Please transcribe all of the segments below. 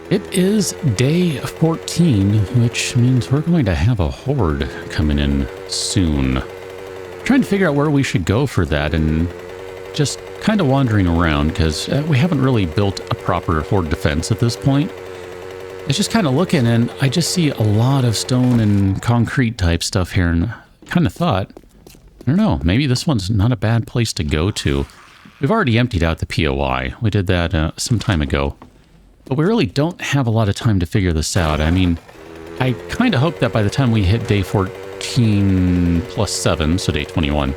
It is day 14, which means we're going to have a horde coming in soon. I'm trying to figure out where we should go for that and just kind of wandering around because we haven't really built a proper horde defense at this point. It's just kind of looking and I just see a lot of stone and concrete type stuff here and kind of thought, I don't know, maybe this one's not a bad place to go to. We've already emptied out the POI. We did that some time ago. But we really don't have a lot of time to figure this out. I mean, I kind of hope that by the time we hit day 14 plus 7, so day 21,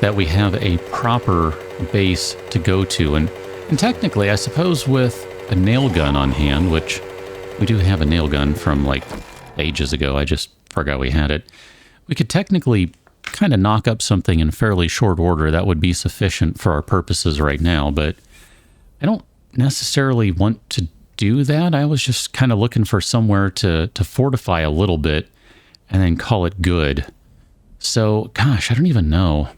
that we have a proper base to go to. And technically, I suppose with a nail gun on hand, which we do have a nail gun from like ages ago, I just forgot we had it, we could technically kind of knock up something in fairly short order that would be sufficient for our purposes right now. But I don't necessarily want to do that. I was just kind of looking for somewhere to fortify a little bit and then call it good. So, gosh, I don't even know.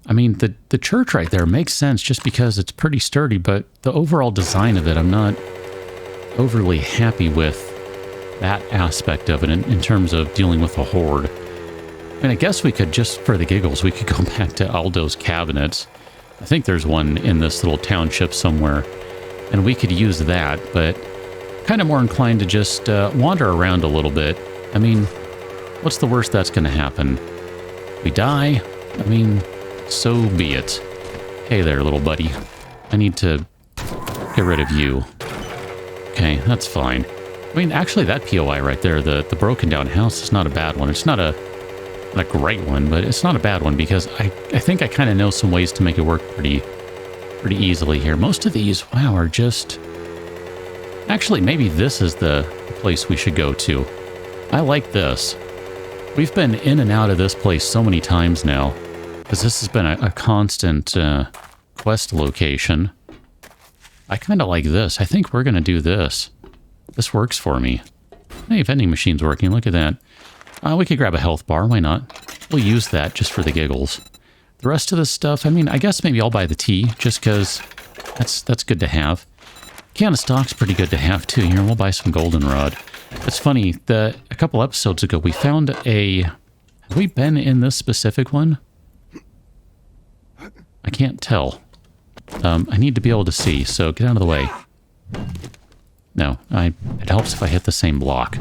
I mean, the church right there makes sense just because it's pretty sturdy, but the overall design of it, I'm not overly happy with that aspect of it in terms of dealing with a horde. And I guess we could, just for the giggles, we could go back to Aldo's cabinets. I think there's one in this little township somewhere. And we could use that, but kind of more inclined to just wander around a little bit. I mean, what's the worst that's going to happen? We die? I mean, so be it. Hey there, little buddy. I need to get rid of you. Okay, that's fine. I mean, actually, that POI right there, the broken down house, is not a bad one. It's not a great one, but it's not a bad one because I think I kind of know some ways to make it work pretty easily here. Most of these, wow, are just... Actually, maybe this is the place we should go to. I like this. We've been in and out of this place so many times now, because this has been a constant quest location. I kind of like this. I think we're going to do this. This works for me. Hey, vending machine's working. Look at that. We could grab a health bar. Why not? We'll use that just for the giggles. The rest of this stuff, I mean, I guess maybe I'll buy the tea, just because that's good to have. Can of stock's pretty good to have, too. Here, we'll buy some goldenrod. It's funny, a couple episodes ago, we found a... Have we been in this specific one? I can't tell. I need to be able to see, so get out of the way. No, it helps if I hit the same block.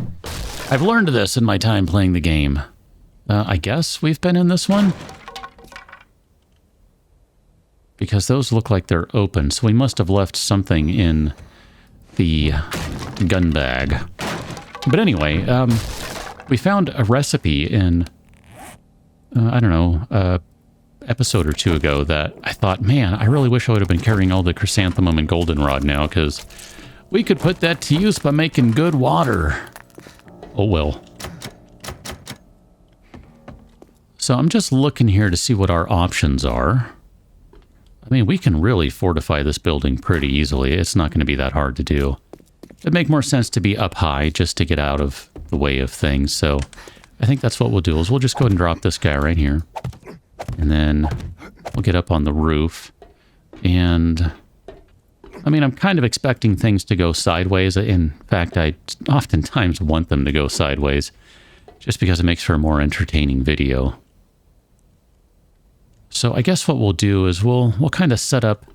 I've learned this in my time playing the game. I guess we've been in this one? Because those look like they're open, so we must have left something in the gun bag. But anyway, we found a recipe in, I don't know, episode or two ago that I thought, man, I really wish I would have been carrying all the chrysanthemum and goldenrod now, because we could put that to use by making good water. Oh well. So I'm just looking here to see what our options are. I mean, we can really fortify this building pretty easily. It's not going to be that hard to do. It'd make more sense to be up high just to get out of the way of things. So I think that's what we'll do is we'll just go ahead and drop this guy right here. And then we'll get up on the roof. And I mean, I'm kind of expecting things to go sideways. In fact, I oftentimes want them to go sideways just because it makes for a more entertaining video. So I guess what we'll do is we'll kind of set up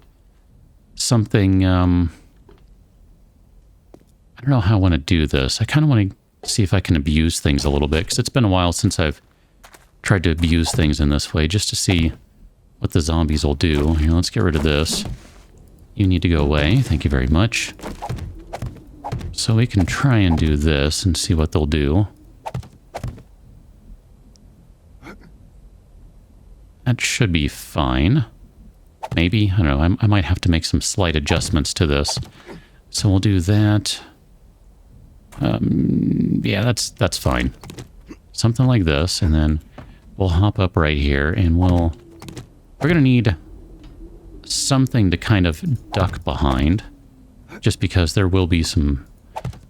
something, I don't know how I want to do this. I kind of want to see if I can abuse things a little bit, because it's been a while since I've tried to abuse things in this way, just to see what the zombies will do. Here, let's get rid of this. You need to go away. Thank you very much. So we can try and do this and see what they'll do. That should be fine. Maybe. I don't know. I might have to make some slight adjustments to this. So we'll do that. Yeah, that's fine. Something like this, and then we'll hop up right here, and we're going to need something to kind of duck behind, just because there will be some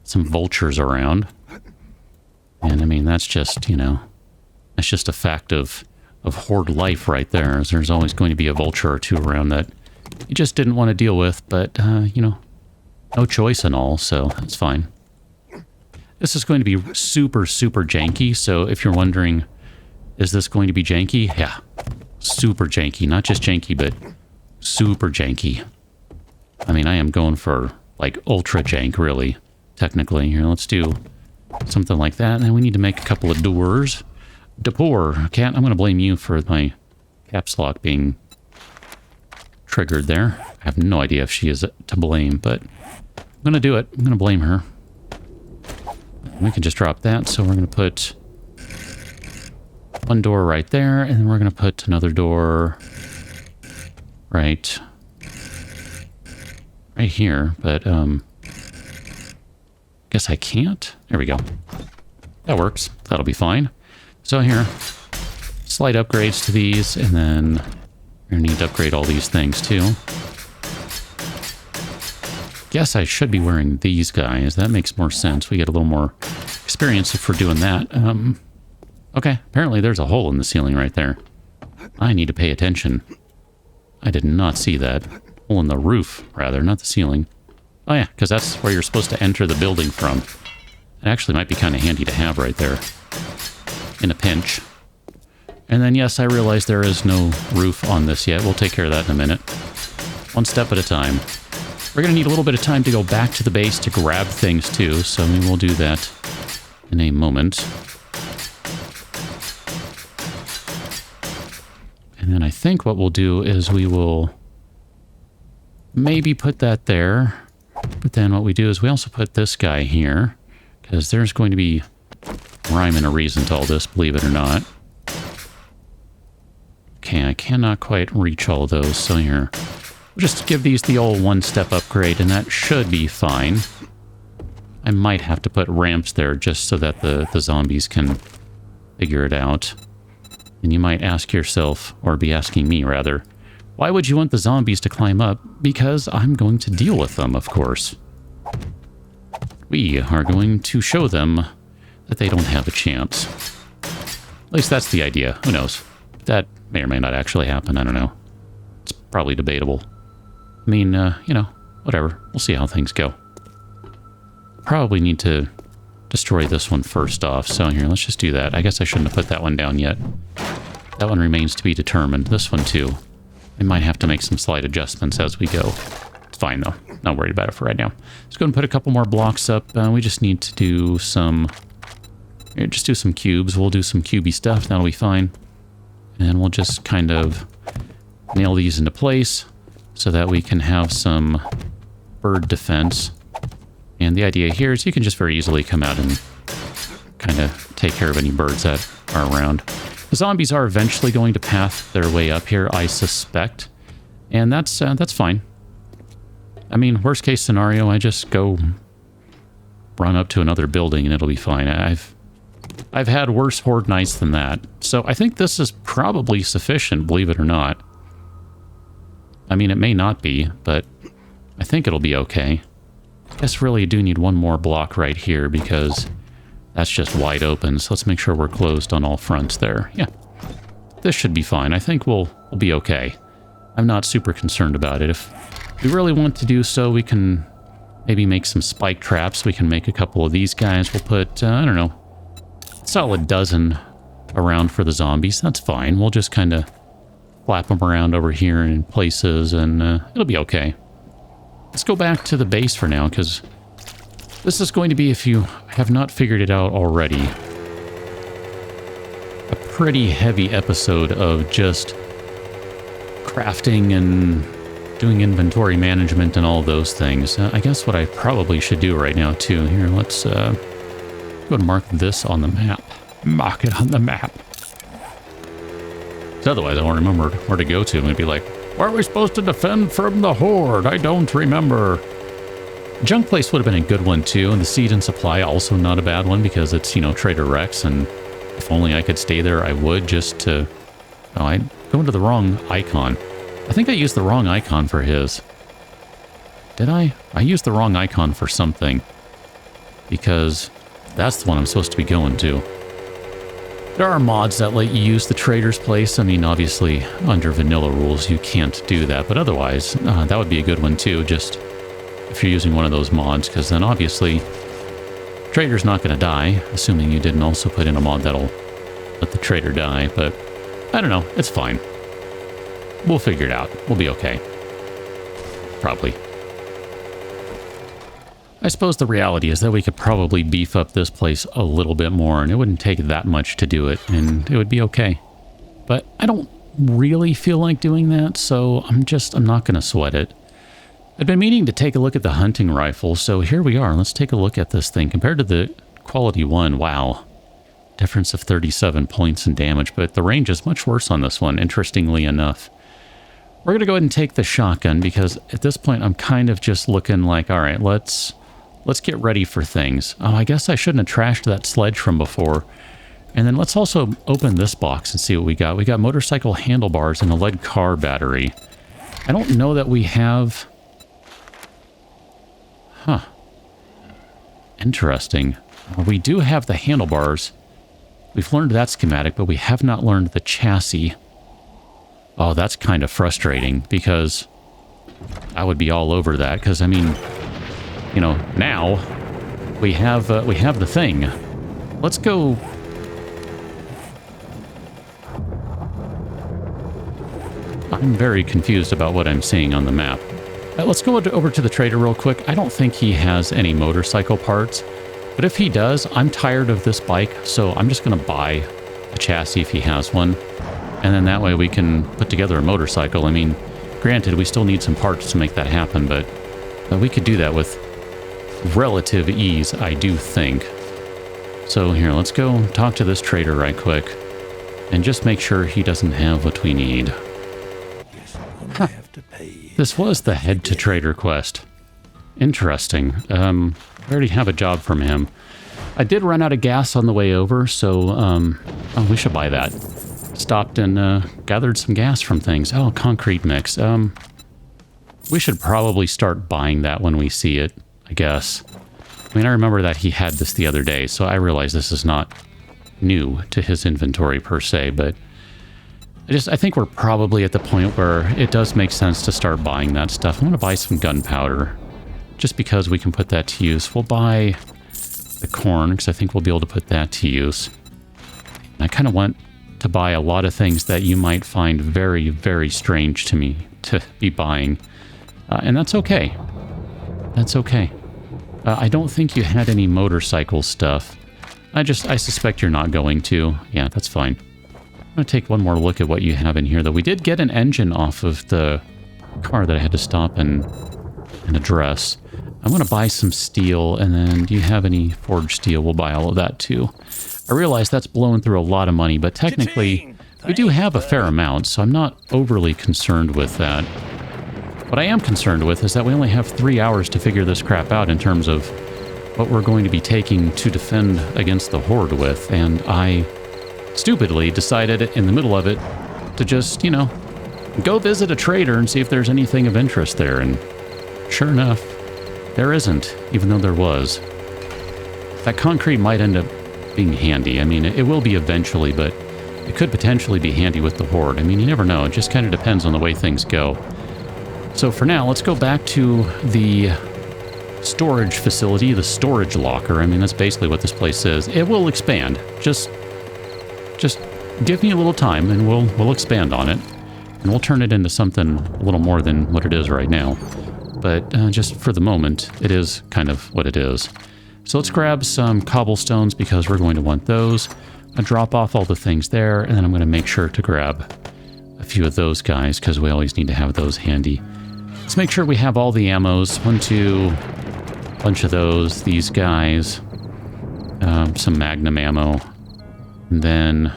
vultures around. And I mean, that's just, you know, that's just a fact of horde life right there. There's always going to be a vulture or two around that you just didn't want to deal with, but, you know, no choice and all, so that's fine. This is going to be super, super janky, so if you're wondering, is this going to be janky? Yeah, super janky. Not just janky, but super janky. I mean, I am going for, like, ultra jank, really, technically. Here, let's do something like that, and then we need to make a couple of doors. Depor, cat, I'm going to blame you for my caps lock being triggered there. I have no idea if she is to blame, but I'm going to do it. I'm going to blame her. We can just drop that, so we're going to put one door right there, and then we're going to put another door right here, but guess I can't. There we go. That works. That'll be fine. So here, slight upgrades to these, and then we're going to need to upgrade all these things too. Guess I should be wearing these guys. That makes more sense. We get a little more experience if we're doing that. Okay, apparently there's a hole in the ceiling right there. I need to pay attention. I did not see that. Hole in the roof, rather, not the ceiling. Oh yeah, because that's where you're supposed to enter the building from. It actually might be kind of handy to have right there. In a pinch. And then, yes, I realize there is no roof on this yet. We'll take care of that in a minute. One step at a time. We're going to need a little bit of time to go back to the base to grab things, too, so we will do that in a moment. And then I think what we'll do is we will maybe put that there. But then what we do is we also put this guy here, because there's going to be rhyme and a reason to all this, believe it or not. Okay, I cannot quite reach all of those, so here. We'll just give these the old one-step upgrade, and that should be fine. I might have to put ramps there just so that the zombies can figure it out. And you might ask yourself, or be asking me rather, why would you want the zombies to climb up? Because I'm going to deal with them, of course. We are going to show them that they don't have a chance. At least that's the idea. Who knows? That may or may not actually happen. I don't know. It's probably debatable. I mean, you know, whatever. We'll see how things go. Probably need to destroy this one first off. So here, let's just do that. I guess I shouldn't have put that one down yet. That one remains to be determined. This one, too. I might have to make some slight adjustments as we go. It's fine, though. Not worried about it for right now. Let's go and put a couple more blocks up. We just need to do some... Here, just do some cubes. We'll do some cubey stuff. That'll be fine. And we'll just kind of nail these into place so that we can have some bird defense. And the idea here is you can just very easily come out and kind of take care of any birds that are around. The zombies are eventually going to path their way up here, I suspect. And that's fine. I mean, worst case scenario, I just go run up to another building and it'll be fine. I've had worse horde nights than that. So I think this is probably sufficient, believe it or not. I mean, it may not be, but I think it'll be okay. I guess really you do need one more block right here because that's just wide open. So let's make sure we're closed on all fronts there. Yeah, this should be fine. I think we'll be okay. I'm not super concerned about it. If we really want to do so, we can maybe make some spike traps. We can make a couple of these guys. We'll put, I don't know, a solid dozen around for the zombies. That's fine. We'll just kind of flap them around over here in places and it'll be okay. Let's go back to the base for now, because this is going to be, if you have not figured it out already, a pretty heavy episode of just crafting and doing inventory management and all those things. I guess what I probably should do right now, too. Here, let's go and mark this on the map. Mark it on the map. Because otherwise I won't remember where to go to. I'm going to be like, where are we supposed to defend from the horde? I don't remember. Junk place would have been a good one too, and the seed and supply also not a bad one because it's, you know, Trader Rex, and if only I could stay there, I would, just to... Oh, I go into the wrong icon. I think I used the wrong icon for his. Did I? I used the wrong icon for something. Because that's the one I'm supposed to be going to. There are mods that let you use the trader's place. I mean, obviously, under vanilla rules, you can't do that. But otherwise, that would be a good one, too. Just if you're using one of those mods, because then obviously trader's not going to die, assuming you didn't also put in a mod that'll let the trader die. But I don't know, it's fine. We'll figure it out. We'll be okay. Probably. I suppose the reality is that we could probably beef up this place a little bit more, and it wouldn't take that much to do it, and it would be okay. But I don't really feel like doing that, so I'm not going to sweat it. I've been meaning to take a look at the hunting rifle, so here we are. Let's take a look at this thing. Compared to the quality 1, wow. Difference of 37 points in damage, but the range is much worse on this one, interestingly enough. We're going to go ahead and take the shotgun, because at this point I'm kind of just looking like, all right, let's get ready for things. Oh, I guess I shouldn't have trashed that sledge from before. And then let's also open this box and see what we got. We got motorcycle handlebars and a lead car battery. I don't know that we have... Huh. Interesting. We do have the handlebars. We've learned that schematic, but we have not learned the chassis. Oh, that's kind of frustrating, because I would be all over that, because, I mean, you know, now we have the thing. Let's go... I'm very confused about what I'm seeing on the map. Let's go over to the trader real quick. I don't think he has any motorcycle parts, but if he does, I'm tired of this bike, so I'm just going to buy a chassis if he has one, and then that way we can put together a motorcycle. I mean, granted, we still need some parts to make that happen, but we could do that with relative ease, I do think. So here, let's go talk to this trader right quick, and just make sure he doesn't have what we need. Huh. This was the head to trader quest. Interesting. I already have a job from him. I did run out of gas on the way over, so oh, we should buy that. Stopped and gathered some gas from things. Oh, concrete mix. We should probably start buying that when we see it, I guess. I mean, I remember that he had this the other day, so I realize this is not new to his inventory per se, but I think we're probably at the point where it does make sense to start buying that stuff. I'm going to buy some gunpowder, just because we can put that to use. We'll buy the corn, because I think we'll be able to put that to use. And I kind of want to buy a lot of things that you might find very, very strange to me to be buying. And that's okay. That's okay. I don't think you had any motorcycle stuff. I suspect you're not going to. Yeah, that's fine. I'm going to take one more look at what you have in here, though. We did get an engine off of the car that I had to stop and address. I'm going to buy some steel, and then do you have any forged steel? We'll buy all of that, too. I realize that's blowing through a lot of money, but technically, we do have a fair amount, so I'm not overly concerned with that. What I am concerned with is that we only have 3 hours to figure this crap out in terms of what we're going to be taking to defend against the horde with, and I stupidly decided in the middle of it to just, you know, go visit a trader and see if there's anything of interest there, and sure enough, there isn't, even though there was. That concrete might end up being handy. I mean, it will be eventually, but it could potentially be handy with the horde. I mean, you never know. It just kind of depends on the way things go. So for now, let's go back to the storage facility, the storage locker. I mean, that's basically what this place is. It will expand. Just give me a little time, and we'll expand on it, and we'll turn it into something a little more than what it is right now. But just for the moment, it is kind of what it is. So let's grab some cobblestones, because we're going to want those. I'll drop off all the things there, and then I'm going to make sure to grab a few of those guys, because we always need to have those handy. Let's make sure we have all the ammos. 1, 2, bunch of those, these guys, some magnum ammo. And then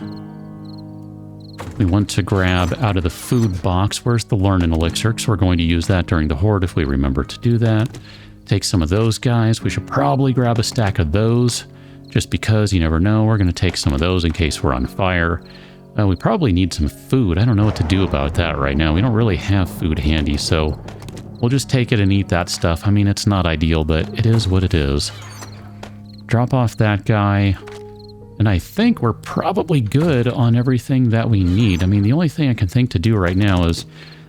we want to grab out of the food box, where's the learn and elixir, because we're going to use that during the horde if we remember to do that. Take some of those guys. We should probably grab a stack of those, just because you never know. We're going to take some of those in case we're on fire. We probably need some food. I don't know what to do about that right now. We don't really have food handy, so we'll just take it and eat that stuff. I mean, it's not ideal, but it is what it is. Drop off that guy. And I think we're probably good on everything that we need. I mean, the only thing I can think to do right now is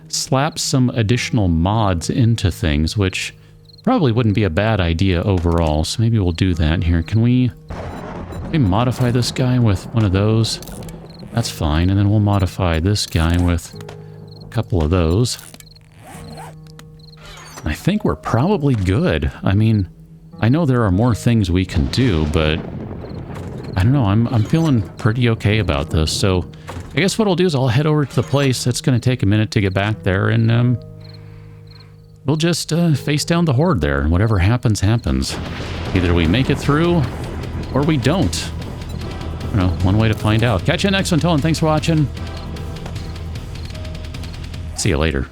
slap some additional mods into things, which Probably wouldn't be a bad idea overall, so maybe we'll do that here. Can we modify this guy with one of those? That's fine, and then we'll modify this guy with a couple of those. I think we're probably good. I mean, I know there are more things we can do, but I don't know. I'm feeling pretty okay about this. So I guess what I'll do is I'll head over to the place. It's going to take a minute to get back there, and we'll just face down the horde there, and whatever happens, happens. Either we make it through, or we don't. I don't know, one way to find out. Catch you next one, and thanks for watching. See you later.